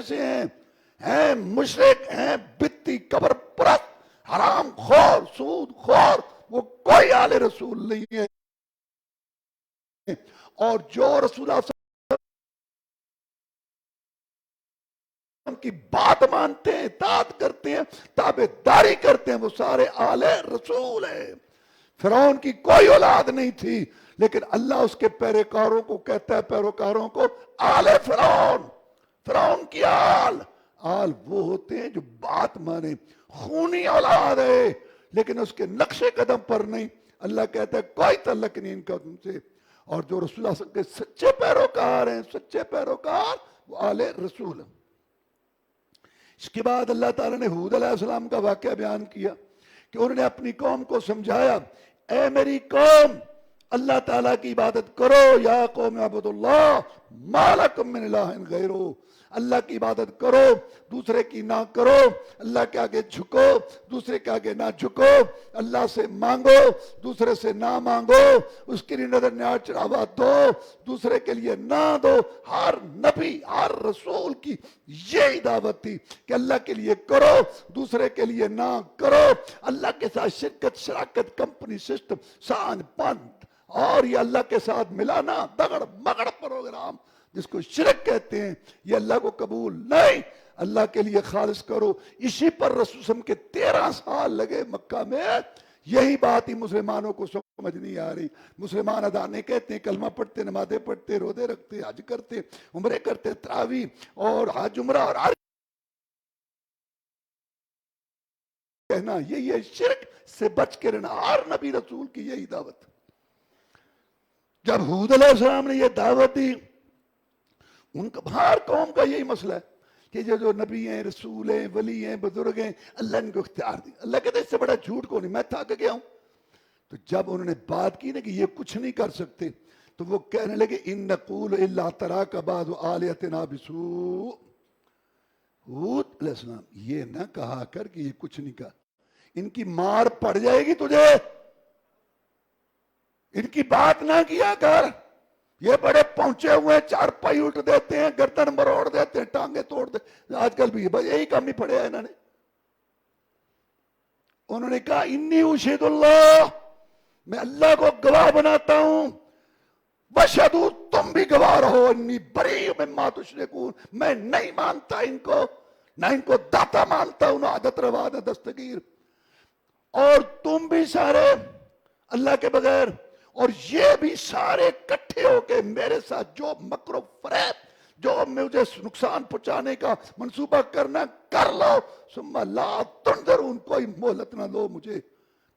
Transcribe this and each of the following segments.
سے ہیں مشرک، ہیں بدتی، قبر پرست، حرام خور، سود خور، وہ کوئی آل رسول نہیں ہے۔ اور جو رسول اللہ صلی اللہ علیہ وسلم کی بات مانتے ہیں، اطاعت کرتے ہیں، تابعداری کرتے ہیں، وہ سارے آل رسول ہیں۔ فرعون کی کوئی اولاد نہیں تھی، لیکن اللہ اس کے پیروکاروں کو کہتا ہے، پیروکاروں کو آل فرعون، فرعون کی آل وہ ہوتے ہیں جو بات مانے، خونی اولاد ہے لیکن اس کے نقش قدم پر نہیں۔ اللہ کہتا ہے کوئی تعلق نہیں ان کا تم سے۔ اور جو رسول اللہ صلی اللہ علیہ وسلم کے سچے پیروکار ہیں، سچے پیروکار، وہ آل رسول ہیں۔ اس کے بعد اللہ تعالیٰ نے ہود علیہ السلام کا واقعہ بیان کیا کہ انہوں نے اپنی قوم کو سمجھایا، اے میری قوم اللہ تعالیٰ کی عبادت کرو، یا قوم اعبدوا اللہ ما لکم من الہ غیرہ، اللہ کی عبادت کرو، دوسرے کی نہ کرو، اللہ کے آگے جھکو، دوسرے کے آگے نہ جھکو، اللہ سے مانگو، دوسرے سے نہ مانگو، اس کے لیے نظر نیاز چڑھاوا دو، دوسرے کے لیے نہ دو۔ ہر نبی، ہر رسول کی یہی دعوت تھی کہ اللہ کے لیے کرو، دوسرے کے لیے نہ کرو۔ اللہ کے ساتھ شرکت، شراکت، کمپنی سسٹم، سان بند، اور یہ اللہ کے ساتھ ملانا، دگڑ مگڑ پروگرام جس کو شرک کہتے ہیں، یہ اللہ کو قبول نہیں۔ اللہ کے لیے خالص کرو۔ اسی پر رسول صلی اللہ علیہ وسلم کے 13 سال لگے مکہ میں۔ یہی بات ہی مسلمانوں کو سمجھ نہیں آ رہی۔ مسلمان ادا نہیں کہتے ہیں، کلمہ پڑھتے، نمازیں پڑھتے، روزے رکھتے، حج کرتے، عمرے کرتے، تراویح اور حج عمرہ اور ہر کہنا یہی ہے، شرک سے بچ کے رہنا۔ ہر نبی رسول کی یہی دعوت۔ جب ہود علیہ السلام نے یہ دعوت دی، ان کا ہر قوم کا یہی مسئلہ ہے کہ جو نبی ہیں، رسول ہیں، ولی ہیں، بزرگ ہیں، اللہ ان کو اختیار دی۔ اللہ کہتے ہیں اس سے بڑا جھوٹ کو نہیں، میں تھک گیا ہوں۔ تو جب انہوں نے بات کی نا کہ یہ کچھ نہیں کر سکتے، تو وہ کہنے لگے ان نقول الا تراک بعض آلیتنا بسوء۔ ہود علیہ السلام یہ نہ کہا کر کہ یہ کچھ نہیں کہا، ان کی مار پڑ جائے گی تجھے، ان کی بات نہ کیا کر۔ یہ بڑے پہنچے ہوئے ہیں، چار پائی الٹ دیتے ہیں، گردن مروڑ دیتے ہیں، ٹانگیں توڑ دیتے ہیں، آج کل بھی یہی کام ہی پڑے ہیں انہوں نے۔ انہوں نے کہا انی اشہد اللہ، میں اللہ کو گواہ بناتا ہوں، واشہدوا تم بھی گواہ رہو، انی بریء مما تشرکون، میں نہیں مانتا ان کو، نہ ان کو داتا مانتا ہوں، نہ عادت روا، نہ دستگیر، اور تم بھی سارے اللہ کے بغیر، اور یہ بھی سارے کٹھے ہو کے میرے ساتھ جو مکر و فریب، جو مجھے نقصان پہنچانے کا منصوبہ کرنا کر لو، ثم لا تنظرون، کوئی مہلت نہ لو مجھے،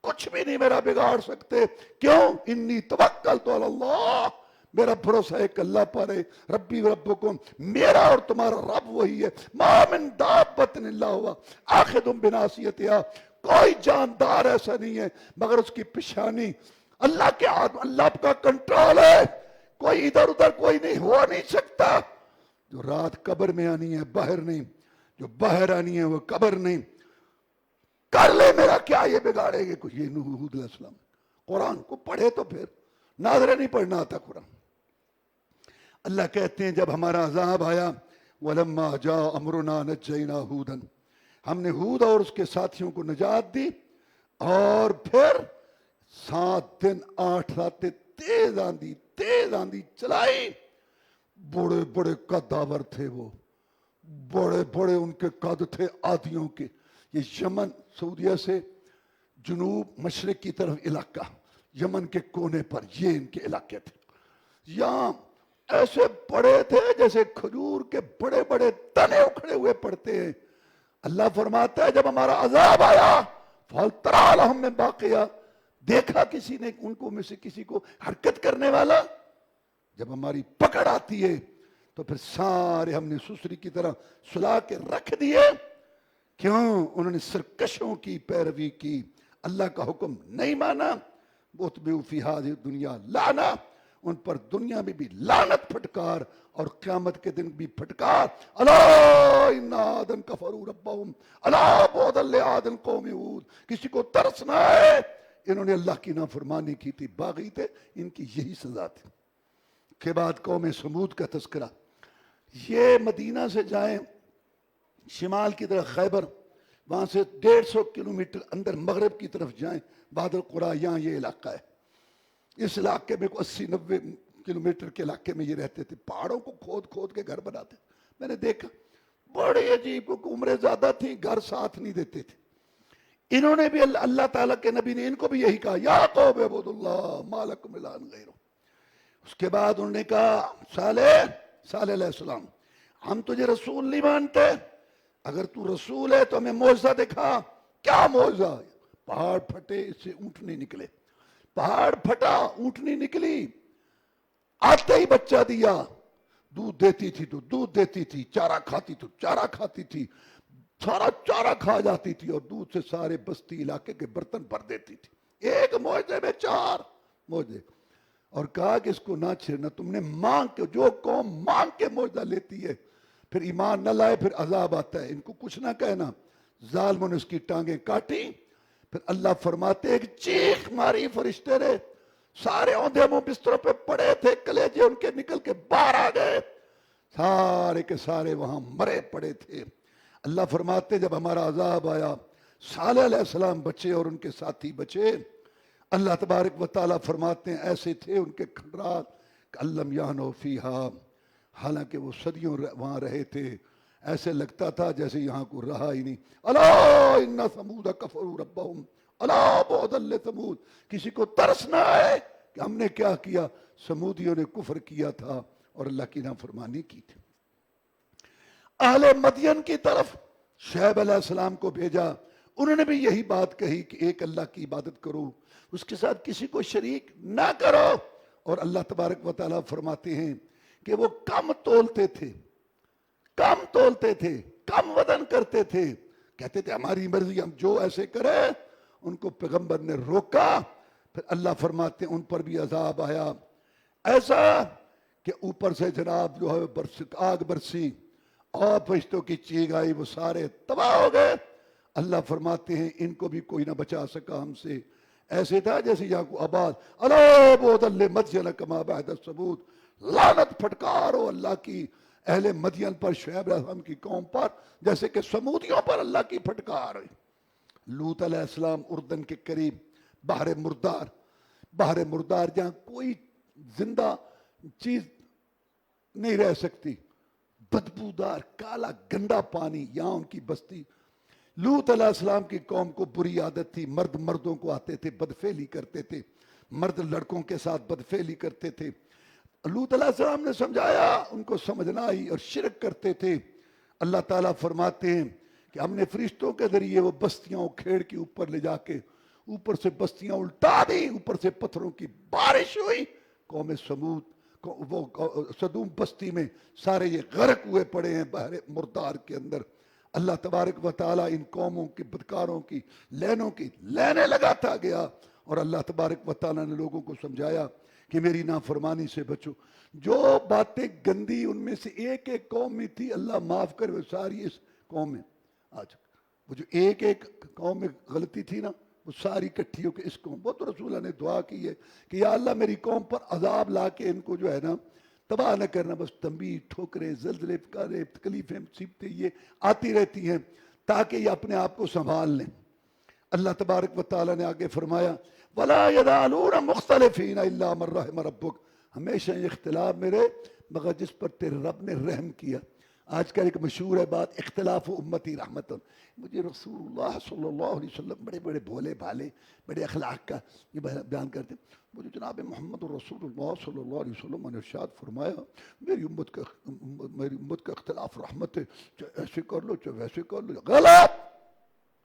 کچھ بھی نہیں میرا بگاڑ سکتے۔ کیوں؟ انی توکلت علی اللہ، میرا بھروسہ ایک اللہ پر ہے، ربی و ربکم، میرا اور تمہارا رب وہی ہے، ما من دابۃ الا هو آخذ بناصیتہا، کوئی جاندار ایسا نہیں ہے مگر اس کی پیشانی اللہ کے ہاتھ، اللہ کا کنٹرول ہے، کوئی ادھر ادھر کوئی نہیں، ہو نہیں سکتا۔ جو رات قبر میں آنی ہے باہر نہیں، جو باہر آنی ہے وہ قبر نہیں، کر لے میرا کیا یہ بگاڑے گے کچھ۔ یہ نوح علیہ السلام قرآن کو پڑھے تو پھر ناظرہ نہیں پڑھنا آتا قرآن۔ اللہ کہتے ہیں جب ہمارا عذاب آیا، وَلَمَّا جَاءَ أَمْرُنَا نَجَّيْنَا هُودًا، ہم نے ہود اور اس کے ساتھیوں کو نجات دی، اور پھر 7 دن 8 راتیں تیز آندھی چلائی۔ بڑے بڑے قداور تھے، وہ بڑے بڑے ان کے قد تھے آدیوں کے۔ یہ یمن، سعودیہ سے جنوب مشرق کی طرف علاقہ، یمن کے کونے پر یہ ان کے علاقے تھے۔ یہاں ایسے بڑے تھے جیسے کھجور کے بڑے بڑے تنے اکھڑے ہوئے پڑتے ہیں۔ اللہ فرماتا ہے جب ہمارا عذاب آیا، فَهَلْ تَرَىٰ لَهُم مِّن بَاقِیَةٍ، دیکھا کسی نے ان کو میں سے کسی کو حرکت کرنے والا؟ جب ہماری پکڑ آتی ہے تو پھر سارے ہم نے سسری کی طرح سلا کے رکھ دیے۔ کیوں؟ انہوں نے سرکشوں کی پیروی کی، اللہ کا حکم نہیں مانا۔ وَأُتْبِعُوا فِي هَٰذِهِ الدُّنْيَا لَعْنَةً، ان پر دنیا میں بھی لعنت پھٹکار، اور قیامت کے دن بھی پھٹکار۔ الا ان عادا کفروا ربهم، الا بعدا لعاد قوم ہود، کسی کو ترس نہ ہے، انہوں نے اللہ کی نافرمانی کی تھی، باغی تھے، ان کی یہی سزا تھی۔ کے بعد قوم سمود کا تذکرہ۔ یہ مدینہ سے جائیں شمال کی طرف خیبر، وہاں سے 150 کلومیٹر اندر مغرب کی طرف جائیں وادی القریٰ، یہاں یہ علاقہ ہے. اس علاقے میں 80-90 کلومیٹر کے علاقے میں یہ رہتے تھے. پہاڑوں کو کھود کھود کے گھر بناتے. میں نے دیکھا بڑے عجیب، کیونکہ عمریں زیادہ تھیں، گھر ساتھ نہیں دیتے تھے. انہوں نے بھی اللہ تعالیٰ کے نبی نے ان کو بھی یہی کہا، یا قوم اعبدوا اللہ ما لکم من الہ غیرہ. اس کے بعد انہوں نے کہا صالح علیہ السلام، ہم تجھے رسول نہیں مانتے، اگر تو رسول ہے تو ہمیں معجزہ دکھا. کیا معجزہ؟ پہاڑ پھٹے، اس سے اونٹنی نکلے. پہاڑ پھٹا، اونٹنی نکلی، آتے ہی بچہ دیا. دودھ دیتی تھی تو دودھ دیتی تھی، چارہ کھاتی تو چارہ کھاتی تھی، سارا چارہ کھا جاتی تھی، اور دودھ سے سارے بستی علاقے کے برتن بھر دیتی تھی. ایک معجزے میں 4 معجزے. اور کہا کہ اس کو نہ چھیڑنا، تم نے مانگ کے، جو قوم مانگ کے معجزہ لیتی ہے پھر ایمان نہ لائے پھر عذاب آتا ہے، ان کو کچھ نہ کہنا. ظالموں نے اس کی ٹانگیں کاٹی. پھر اللہ فرماتے ایک چیخ ماری، فرشتے نے، سارے اوندھے منہ بستروں پہ پڑے تھے، کلیجے ان کے نکل کے باہر آ گئے، سارے کے سارے وہاں مرے پڑے تھے. اللہ فرماتے جب ہمارا عذاب آیا، صالح علیہ السلام بچے اور ان کے ساتھی بچے. اللہ تبارک و تعالیٰ فرماتے ہیں ایسے تھے ان کے کھنڈرات کہ لم یعنوا فیہا، حالانکہ وہ صدیوں وہاں رہے تھے، ایسے لگتا تھا جیسے یہاں کو رہا ہی نہیں. الا ان ثمود کفروا ربہم الا بعدا لثمود. کسی کو ترس نہ آئے کہ ہم نے کیا کیا؟ سمودیوں نے کفر کیا تھا اور اللہ کی نافرمانی کی تھی. اہل مدین کی طرف شعیب علیہ السلام کو بھیجا، انہوں نے بھی یہی بات کہی کہ ایک اللہ کی عبادت کرو، اس کے ساتھ کسی کو شریک نہ کرو. اور اللہ تبارک و تعالیٰ فرماتے ہیں کہ وہ کم تولتے تھے، کم وزن کرتے تھے، کہتے تھے ہماری مرضی، ہم جو ایسے کرے. ان کو پیغمبر نے روکا. پھر اللہ فرماتے ہیں ان پر بھی عذاب آیا، ایسا کہ اوپر سے جناب جو ہے آگ برسی اور فرشتوں کی چیخ آئی، وہ سارے تباہ ہو گئے. اللہ فرماتے ہیں ان کو بھی کوئی نہ بچا سکا ہم سے. ایسے تھا جیسے یہاں کو آباد، الا بعدا لمدین کما بعد ثمود. لعنت پھٹکارو اللہ کی اہل مدین پر، شعیب علیہ السلام کی قوم پر، جیسے کہ سمودیوں پر اللہ کی پھٹکار. لوط علیہ السلام اردن کے قریب بحر مردار جہاں کوئی زندہ چیز نہیں رہ سکتی، بدبودار کالا گندا پانی، یہاں ان کی بستی. لوط علیہ السلام کی قوم کو بری عادت تھی، مرد مردوں کو آتے تھے، بدفعلی کرتے تھے، مرد لڑکوں کے ساتھ بدفعلی کرتے تھے. لوط علیہ السلام نے سمجھایا، ان کو سمجھ نہ آئی اور شرک کرتے تھے. اللہ تعالیٰ فرماتے ہیں کہ ہم نے فرشتوں کے ذریعے وہ بستیاں کھیڑ کے اوپر لے جا کے اوپر سے بستیاں الٹا دی، اوپر سے پتھروں کی بارش ہوئی. قوم سمود، وہ صدوم بستی میں سارے یہ غرق ہوئے پڑے ہیں بحر مردار کے اندر. اللہ تبارک و تعالیٰ ان قوموں کے بدکاروں کی لینوں کی لینے لگاتا گیا. اور اللہ تبارک و تعالیٰ نے لوگوں کو سمجھایا کہ میری نافرمانی سے بچو. جو باتیں گندی ان میں سے ایک ایک قوم میں تھی، اللہ معاف کر، وہ ساری اس قوم میں آج وہ جو ایک ایک قوم میں غلطی تھی نا، وہ ساری کٹھی ہو کے اس قوم. وہ تو رسول اللہ نے دعا کی ہے کہ یا اللہ میری قوم پر عذاب لا کے ان کو جو ہے نا تباہ نہ کرنا. بس تنبیہ، ٹھوکریں، زلزلے، پکاریں، تکلیفیں، مصیبتیں یہ آتی رہتی ہیں تاکہ یہ اپنے آپ کو سنبھال لیں. اللہ تبارک و تعالیٰ نے آگے فرمایا وَلَا يَزَالُونَ مُخْتَلِفِينَ إِلَّا مَن رَحِمَ رَبُّكَ. ہمیشہ یہ اختلاف میرے مگر جس پر تیرے رب نے رحم کیا. آج کل ایک مشہور ہے بات، اختلاف امتی رحمت. مجھے رسول اللہ صلی اللہ علیہ وسلم بڑے بڑے بھولے بھالے بڑے اخلاق کا یہ بیان کرتے. مجھے جناب محمد رسول اللہ صلی اللہ علیہ وسلم نے ارشاد فرمایا میری امت کا اختلاف رحمت ہے، چاہے ایسے کر لو چاہے ویسے کر لو. غلط.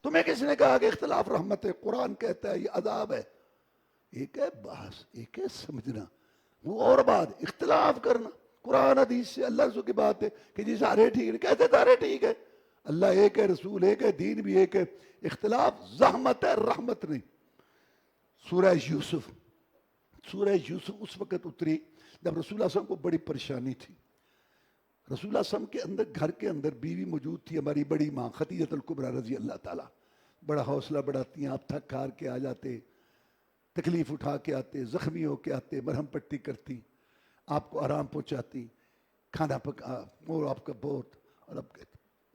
تمہیں کس نے کہا کہ اختلاف رحمت ہے؟ قرآن کہتا ہے یہ عذاب ہے. ایک ہے بحث، ایک ہے سمجھنا، وہ اور بات اختلاف کرنا. قرآن حدیث سے اللہ رسول کی بات ہے کہ جی سارے ٹھیک ہے، کہتے سارے ٹھیک ہے. اللہ ایک ہے، رسول ایک ہے، دین بھی ایک ہے. اختلاف زحمت ہے، رحمت نہیں. سورہ یوسف اس وقت اتری جب رسول اللہ صلی اللہ علیہ وسلم کو بڑی پریشانی تھی. رسول اللہ صلی اللہ علیہ وسلم کے اندر گھر کے اندر بیوی موجود تھی، ہماری بڑی ماں خدیجہ الکبریٰ رضی اللہ تعالیٰ. بڑا حوصلہ بڑھاتی ہیں، آپ تھک ہار کے آ جاتے، تکلیف اٹھا کے آتے، زخمی ہو کے آتے، مرہم پٹی کرتی، آپ کو آرام پہنچاتی، کھانا پکا اور آپ کا بہت اور اب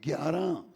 11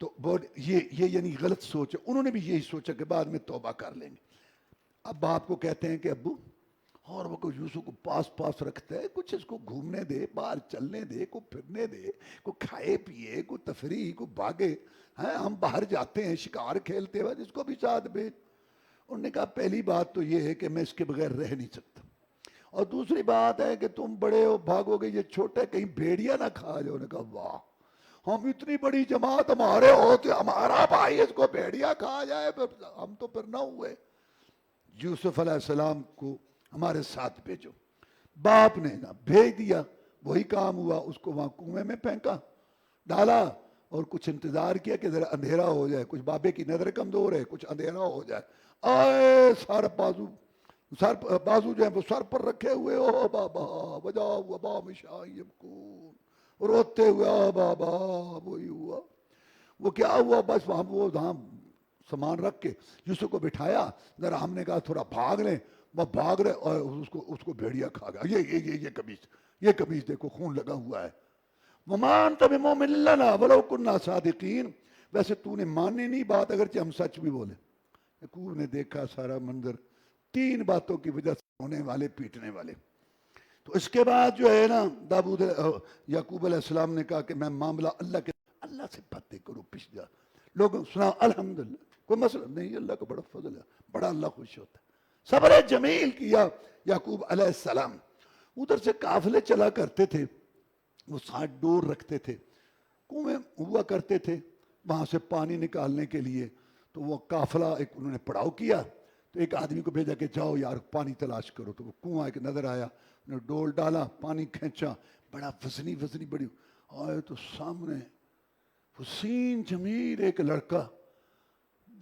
تو یہ یعنی غلط سوچ ہے. انہوں نے بھی یہی سوچا کہ بعد میں توبہ کر لیں گے. اب باپ کو کہتے ہیں کہ ابو، اور وہ کو یوسف کو پاس رکھتا ہے، کچھ اس کو گھومنے دے، باہر چلنے دے، کو پھرنے دے، کو کھائے پیے، کو تفریح، کو بھاگے. ہم باہر جاتے ہیں شکار کھیلتے ہوئے، اس کو بھی ساتھ بھیج. انہوں نے کہا پہلی بات تو یہ ہے کہ میں اس کے بغیر رہ نہیں سکتا، اور دوسری بات ہے کہ تم بڑے ہو، بھاگو گے، یہ چھوٹا ہے، کہیں بھیڑیا نہ کھا جاؤ. نے کہا واہ، ہم اتنی بڑی جماعت ہمارے ہوتے، ہمارا بھائی اس کو بھیڑیا کھا جائے، ہم تو پھر نہ ہوئے. یوسف علیہ السلام کو ہمارے ساتھ بھیجو. باپ نے نہ بھیج دیا، وہی کام ہوا، اس کو وہاں کنویں میں پھینکا، ڈالا، اور کچھ انتظار کیا کہ ذرا اندھیرا ہو جائے. کچھ بابے کی نظر کمزور ہے، کچھ اندھیرا ہو جائے. آئے سر بازو جو ہے وہ سر پر رکھے ہوئے، او بابا بجاؤ وبا مشائب کو، روتے ہوئے آ بابا. وہی ہوا. وہ کیا ہوا، بس وہاں وہ سامان رکھ کے یوسف کو بٹھایا. ذرا ہم نے کہا تھوڑا بھاگ لیں، وہ بھاگ رہے، اور اس کو بھیڑیا کھا گیا. یہ قمیص دیکھو خون لگا ہوا ہے. وما انت بمؤمن لنا ولو كنا صادقین. ویسے تو نے ماننے نہیں بات اگرچہ ہم سچ بھی بولے. یعقوب نے دیکھا سارا منظر، 3 باتوں کی وجہ سے ہونے والے پیٹنے والے. تو اس کے بعد جو ہے نا یعقوب علیہ السلام نے کہا کہ میں معاملہ اللہ سے باتیں کرو، پش جا، لوگوں سنا الحمدللہ، کوئی مسئلہ نہیں، اللہ کا بڑا فضل ہے، بڑا اللہ خوش ہوتا ہے. صبر جمیل کیا یعقوب علیہ السلام. ادھر سے قافلے چلا کرتے تھے، وہ 60 ڈور رکھتے تھے، کنویں ہوا کرتے تھے وہاں سے پانی نکالنے کے لیے. تو وہ قافلہ ایک انہوں نے پڑاؤ کیا، تو ایک آدمی کو بھیجا کہ جاؤ یار پانی تلاش کرو. تو وہ کنواں ایک نظر آیا، انہوں نے ڈول ڈالا، پانی کھینچا، بڑا وزنی بڑی آئے. تو سامنے حسین جمیل ایک لڑکا،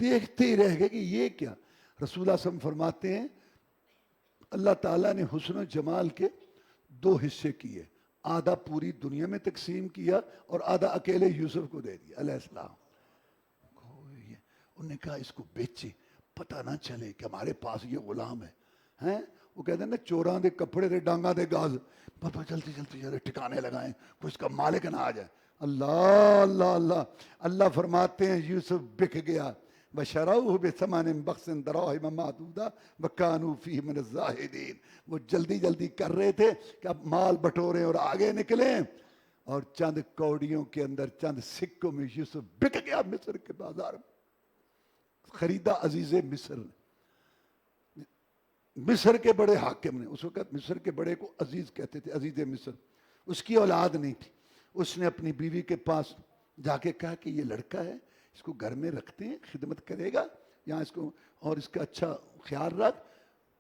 دیکھتے ہی رہ گئے کہ یہ کیا. رسول اللہ صلی اللہ علیہ وسلم فرماتے ہیں اللہ تعالیٰ نے حسن و جمال کے 2 حصے کیے، آدھا پوری دنیا میں تقسیم کیا اور آدھا اکیلے یوسف کو دے دیا علیہ السلام. انہوں نے کہا اس کو بیچے، پتہ نہ چلے کہ ہمارے پاس یہ غلام ہے. وہ کہتے ہیں نا چوراں دے کپڑے دے ڈانگا دے گاز، پتہ جلدی ٹھکانے لگائیں، کوئی اس کا مالک نہ آ جائے. اللہ اللہ اللہ. اللہ فرماتے ہیں یوسف بک گیا. وَشَرَوْهُ بِثَمَنٍ بَخْسٍ دَرَاهِمَ مَعْدُودَةٍ وَكَانُوا فِيهِ مِنَ الزَّاهِدِينَ. وہ جلدی کر رہے تھے کہ اب مال بٹوریں اور آگے نکلیں، اور چند کوڑیوں کے اندر، چند سکوں میں یوسف بک گیا مصر کے بازار میں. خریدا عزیز مصر نے، مصر کے بڑے حاکم نے. اس وقت مصر کے بڑے کو عزیز کہتے تھے، عزیز مصر. اس کی اولاد نہیں تھی. اس نے اپنی بیوی کے پاس جا کے کہا کہ یہ لڑکا ہے، اس کو گھر میں رکھتے ہیں، خدمت کرے گا یہاں، اس کو اور اس کا اچھا خیال رکھ،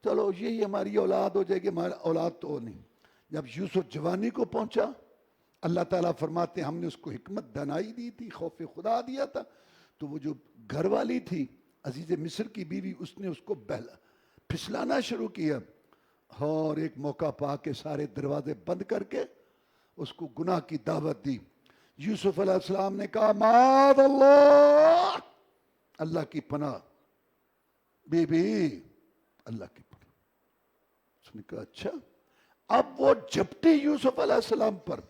چلو یہی ہماری اولاد ہو جائے گی. ہماری اولاد تو نہیں. جب یوسف جوانی کو پہنچا، اللہ تعالیٰ فرماتے ہیں ہم نے اس کو حکمت دانائی دی تھی، خوف خدا دیا تھا. تو وہ جو گھر والی تھی عزیز مصر کی بیوی، اس نے اس کو پھسلانا شروع کیا، اور ایک موقع پا کے سارے دروازے بند کر کے اس کو گناہ کی دعوت دی. یوسف علیہ السلام نے کہا معاذ اللہ، اللہ کی پناہ، بی بی اللہ کی پناہ. اس نے کہا اچھا. اب وہ جھپٹی یوسف علیہ السلام پر.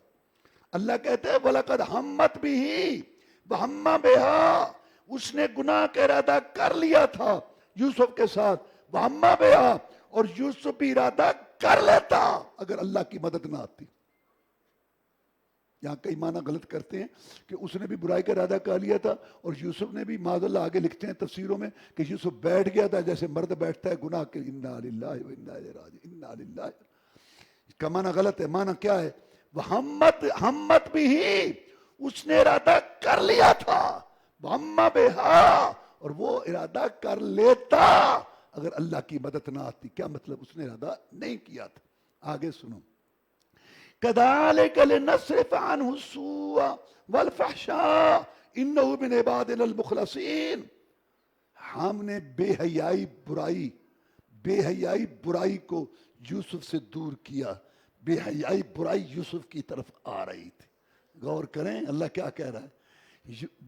اللہ کہتے ہیں وَلَقَدْ ہَمَّتْ بِهِ وَهَمَّ بِهَا. اس نے گناہ کا ارادہ کر لیا تھا یوسف کے ساتھ، وَهَمَّ بِهَا، اور یوسف بھی ارادہ کر لیتا اگر اللہ کی مدد نہ آتی. یہاں کئی معنی غلط کرتے ہیں کہ اس نے بھی برائی کا ارادہ کر لیا تھا، اور یوسف نے بھی، معاذ اللہ آگے لکھتے ہیں تفسیروں میں کہ یوسف بیٹھ گیا تھا جیسے مرد بیٹھتا ہے گناہ کے. انا للہ و انا الیہ راجعون. انا للہ کا معنی غلط ہے. معنی کیا ہے؟ ہمت بھی ہی، اس نے ارادہ کر لیا تھا، وَهَمَّ بِهَا، اور وہ ارادہ کر لیتا اگر اللہ کی مدد نہ آتی. کیا مطلب؟ اس نے ارادہ نہیں کیا تھا. آگے سنو. كَذَلِكَ لِنَصْرِفَ عَنْهُ السُّوءَ وَالْفَحْشَاءَ إِنَّهُ مِنْ عِبَادِنَا الْمُخْلَصِينَ. ہم نے بے حیائی برائی کو یوسف سے دور کیا. بے حیائی برائی یوسف کی طرف آ رہی تھی. غور کریں اللہ کیا کہہ رہا ہے.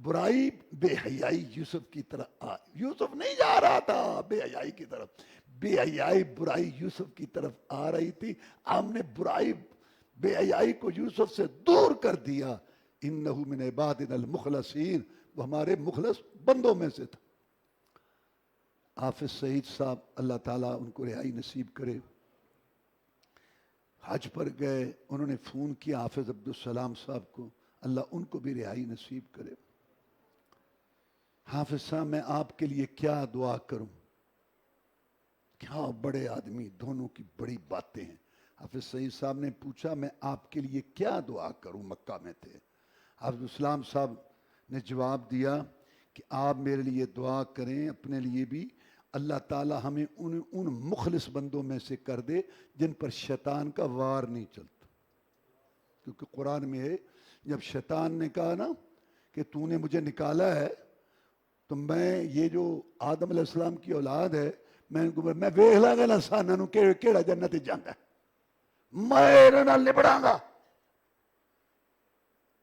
برائی بے حیائی یوسف کی طرف یوسف نہیں جا رہا تھا بے حیائی کی طرف، بے حیائی برائی یوسف کی طرف آ رہی تھی. ہم نے برائی بے حیائی کو یوسف سے دور کر دیا. انہو من عبادنا المخلصین. وہ ہمارے مخلص بندوں میں سے تھا۔ حافظ سعید صاحب اللہ تعالیٰ ان کو رہائی نصیب کرے، حج پر گئے، انہوں نے فون کیا حافظ عبدالسلام صاحب کو، اللہ ان کو بھی رہائی نصیب کرے۔ حافظ صاحب میں آپ کے لیے کیا دعا کروں؟ کیا بڑے آدمی، دونوں کی بڑی باتیں ہیں۔ حافظ سعید صاحب نے پوچھا میں آپ کے لیے کیا دعا کروں، مکہ میں تھے۔ حافظ اسلام صاحب نے جواب دیا کہ آپ میرے لیے دعا کریں، اپنے لیے بھی اللہ تعالیٰ ہمیں ان مخلص بندوں میں سے کر دے جن پر شیطان کا وار نہیں چلتا۔ کیونکہ قرآن میں ہے جب شیطان نے کہا نا کہ تو نے مجھے نکالا ہے تو میں یہ جو آدم علیہ السلام کی اولاد ہے میں ویکھ لاں گا انساناں نوں کیڑا جنت جاندا ہے، میں انہاں نال نبڑاں گا۔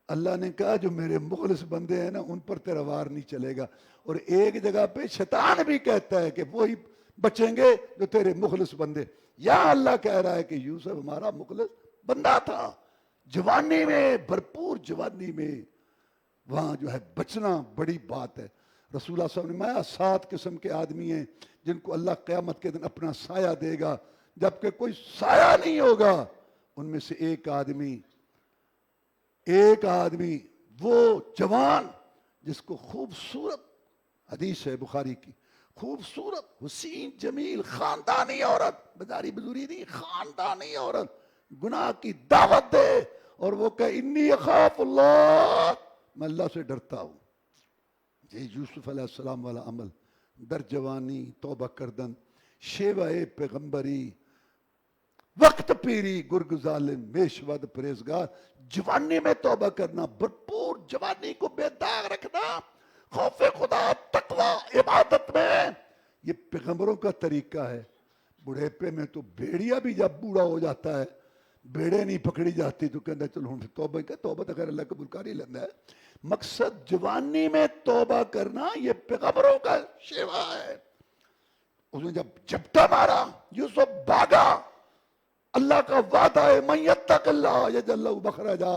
اللہ نے کہا جو میرے مخلص بندے ہیں نا ان پر تیرا وار نہیں چلے گا۔ اور ایک جگہ پہ شیطان بھی کہتا ہے کہ وہی بچیں گے جو تیرے مخلص بندے۔ یا اللہ کہہ رہا ہے کہ یوسف ہمارا مخلص بندہ تھا، جوانی میں، بھرپور جوانی میں وہاں جو ہے بچنا بڑی بات ہے۔ رسول اللہ صلی اللہ علیہ وسلم نے 7 قسم کے آدمی ہیں جن کو اللہ قیامت کے دن اپنا سایہ دے گا، جبکہ کوئی سایہ نہیں ہوگا۔ ان میں سے ایک آدمی وہ جوان جس کو خوبصورت، حدیث ہے بخاری کی، خوبصورت حسین جمیل خاندانی عورت، بازاری بزوری نہیں، خاندانی عورت گناہ کی دعوت دے اور وہ کہ انی اخاف اللہ، میں اللہ سے ڈرتا ہوں۔ یہ یوسف علیہ السلام والا عمل، در جوانی توبہ کردن، شیوہ پیغمبری، وقت پیری گرگ ظالم میشود پریزگار، جوانی میں توبہ کرنا، بھرپور جوانی کو بے داغ رکھنا، خوف خدا، تقوی، عبادت میں، یہ پیغمبروں کا طریقہ ہے۔ بڑھیپے میں تو بھیڑیا بھی جب بوڑھا ہو جاتا ہے بیڑے نہیں پکڑی جاتی تو کہنا چلو ہم توبہ کہ توبہ تو خیر اللہ قبول کر ہی لینا ہے۔ مقصد جوانی میں توبہ کرنا یہ پیغمبروں کا شیوا ہے۔ اس نے جب جھپٹا مارا یوسف بھاگا، اللہ کا وعدہ ہے من یتق اللہ یجعل لہ مخرجا،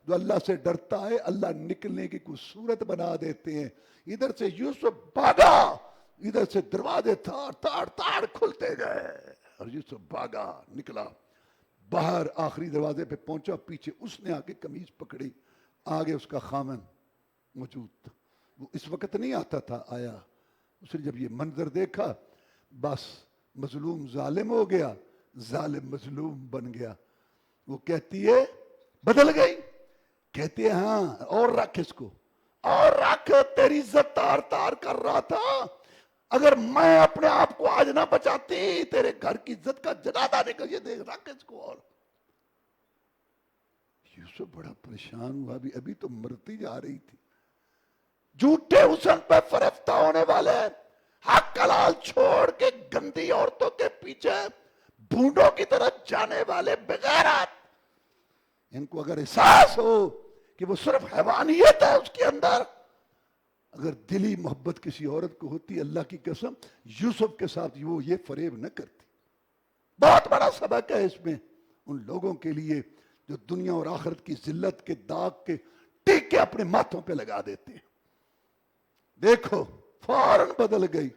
جو اللہ سے ڈرتا ہے اللہ نکلنے کی کوئی صورت بنا دیتے ہیں۔ ادھر سے یوسف بھاگا، ادھر سے دروازے تاڑ کھلتے گئے اور یوسف بھاگا نکلا باہر، آخری دروازے پہ پہنچا، پیچھے اس نے آ کے قمیض پکڑی، آگے اس کا خامن موجود تھا۔ وہ اس وقت نہیں آتا تھا، آیا۔ اس نے جب یہ منظر دیکھا بس مظلوم ظالم ہو گیا، ظالم مظلوم بن گیا۔ وہ کہتی ہے بدل گئی، کہتی ہے ہاں اور رکھ اس کو، اور رکھ، تیری عزت تار تار کر رہا تھا، اگر میں اپنے آپ کو آج نہ بچاتی تیرے گھر کی عزت کا جنازہ نکل، یہ دیکھ رکھ اس کو۔ اور یوسف بڑا پریشان ہوا، ابھی تو مرتی جا رہی تھی، جھوٹے حسن پہ فریفتہ ہونے والے، حق حلال چھوڑ کے گندی عورتوں کے پیچھے بھونڈوں کی طرف جانے والے بغیرت، ان کو اگر احساس ہو کہ وہ صرف حیوانیت ہے اس کے اندر، اگر دلی محبت کسی عورت کو ہوتی، اللہ کی قسم یوسف کے ساتھ وہ یہ فریب نہ کرتی۔ بہت بڑا سبق ہے اس میں ان لوگوں کے لیے جو دنیا اور آخرت کی ذلت کے داغ کے ٹیکے اپنے ماتھوں پہ لگا دیتے ہیں۔ دیکھو فوراً بدل گئی۔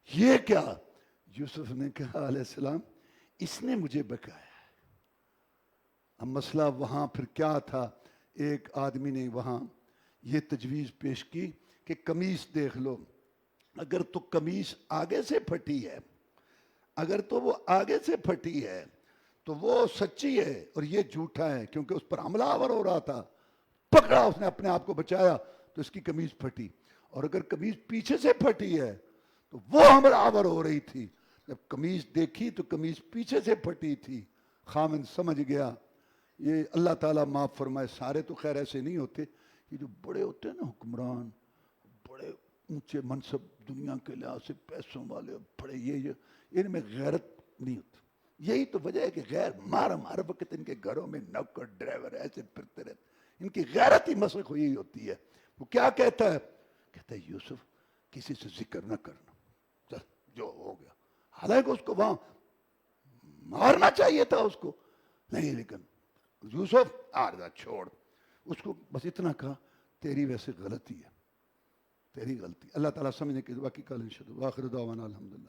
یہ کیا؟ یوسف نے کہا علیہ السلام اس نے مجھے بکایا۔ اب مسئلہ وہاں پھر کیا تھا، ایک آدمی نے وہاں یہ تجویز پیش کی کہ قمیص دیکھ لو، اگر تو قمیص آگے سے پھٹی ہے، اگر تو وہ آگے سے پھٹی ہے تو وہ سچی ہے اور یہ جھوٹا ہے، کیونکہ اس پر حملہ آور ہو رہا تھا، پکڑا، اس نے اپنے آپ کو بچایا تو اس کی قمیص پھٹی۔ اور اگر قمیص پیچھے سے پھٹی ہے تو وہ حملہ آور ہو رہی تھی، جب قمیص دیکھی تو قمیص پیچھے سے پھٹی تھی۔ خامن سمجھ گیا، یہ اللہ تعالیٰ معاف فرمائے، سارے تو خیر ایسے نہیں ہوتے، یہ جو بڑے ہوتے ہیں نا حکمران، بڑے اونچے منصب دنیا کے لحاظ سے پیسوں والے، بڑے یہ ان میں غیرت نہیں ہوتی۔ یہی تو وجہ ہے کہ غیر ہر وقت ان کے گھروں میں نوکر ڈرائیور ایسے پھرتے رہتے، ان کی غیرت ہی مسخ ہوئی ہوتی ہے۔ وہ کیا کہتا ہے؟ کہتا ہے یوسف کسی سے ذکر نہ کرنا، چل جو ہو گیا، حالانکہ اس کو وہاں مارنا چاہیے تھا اس کو، نہیں، لیکن یوسف چھوڑ، اس کو بس اتنا کہا تیری ویسے غلطی ہے، تیری غلطی. اللہ تعالیٰ سمجھنے کی دعا کی. کل انشاءاللہ آخر دعوانا الحمدللہ.